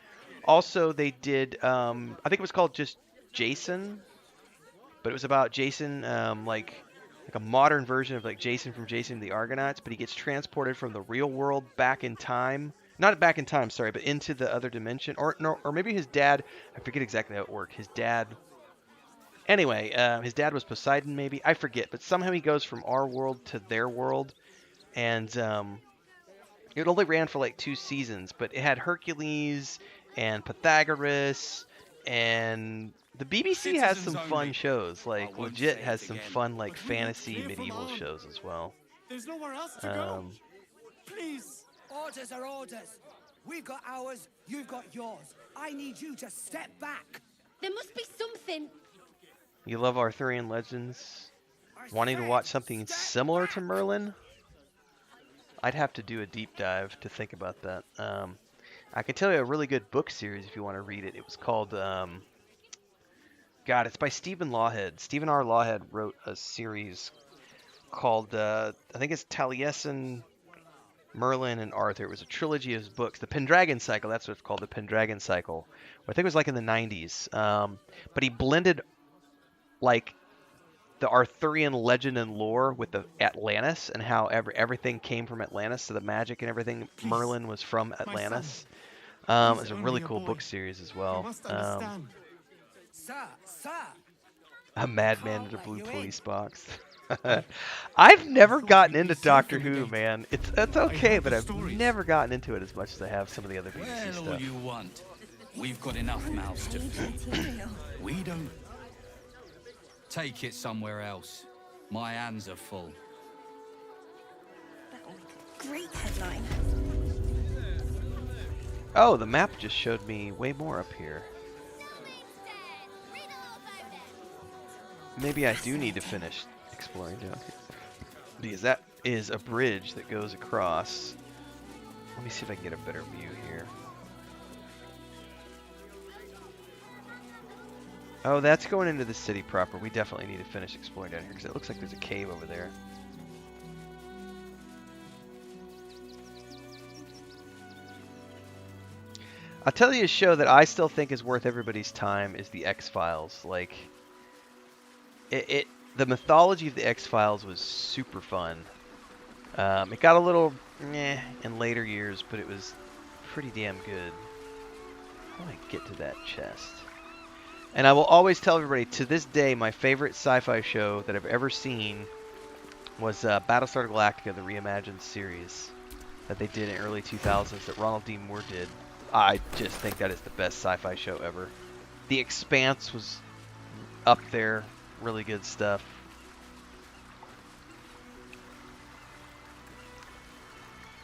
Also, they did, I think it was called just Jason, but it was about Jason, like a modern version of like Jason from Jason and the Argonauts, but he gets transported from the real world back in time. Not back in time, sorry, but into the other dimension. Or maybe his dad, I forget exactly how it worked. His dad... Anyway, his dad was Poseidon, maybe. I forget. But somehow he goes from our world to their world. And it only ran for like 2 seasons. But it had Hercules and Pythagoras and The BBC has some fun shows, like legit has some fun like fantasy medieval shows as well. There's nowhere else to go. Please. Orders are orders. We've got ours, you've got yours. I need you to step back. There must be something. You love Arthurian legends? Wanting to watch something similar to Merlin? I'd have to do a deep dive to think about that. I can tell you a really good book series if you want to read it. It was called, God, it's by Stephen Lawhead. Stephen R. Lawhead wrote a series called, I think it's Taliesin, Merlin, and Arthur. It was a trilogy of books. The Pendragon Cycle, that's what it's called, the Pendragon Cycle. I think it was like in the 90s. But he blended, like, the Arthurian legend and lore with the Atlantis and how everything came from Atlantis, so the magic and everything. Merlin was from Atlantis. It's a really cool book series as well. A madman in a blue police box. I've never gotten into Doctor Who, man. It's okay, but I've never gotten into it as much as I have some of the other BBC stuff. All you want. We've got enough mouths to feed. We don't. Take it somewhere else. My hands are full. Great headline. Oh, the map just showed me way more up here. Maybe I do need to finish exploring down here, because that is a bridge that goes across. Let me see if I can get a better view here. Oh, that's going into the city proper. We definitely need to finish exploring down here, because it looks like there's a cave over there. I'll tell you a show that I still think is worth everybody's time is The X-Files. Like, the mythology of The X-Files was super fun. It got a little meh in later years, but it was pretty damn good. How do I get to that chest? And I will always tell everybody, to this day, my favorite sci-fi show that I've ever seen was Battlestar Galactica, the reimagined series that they did in early 2000s that Ronald D. Moore did. I just think that is the best sci-fi show ever. The Expanse was up there. Really good stuff.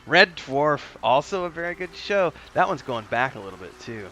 Red Dwarf, also a very good show. That one's going back a little bit too.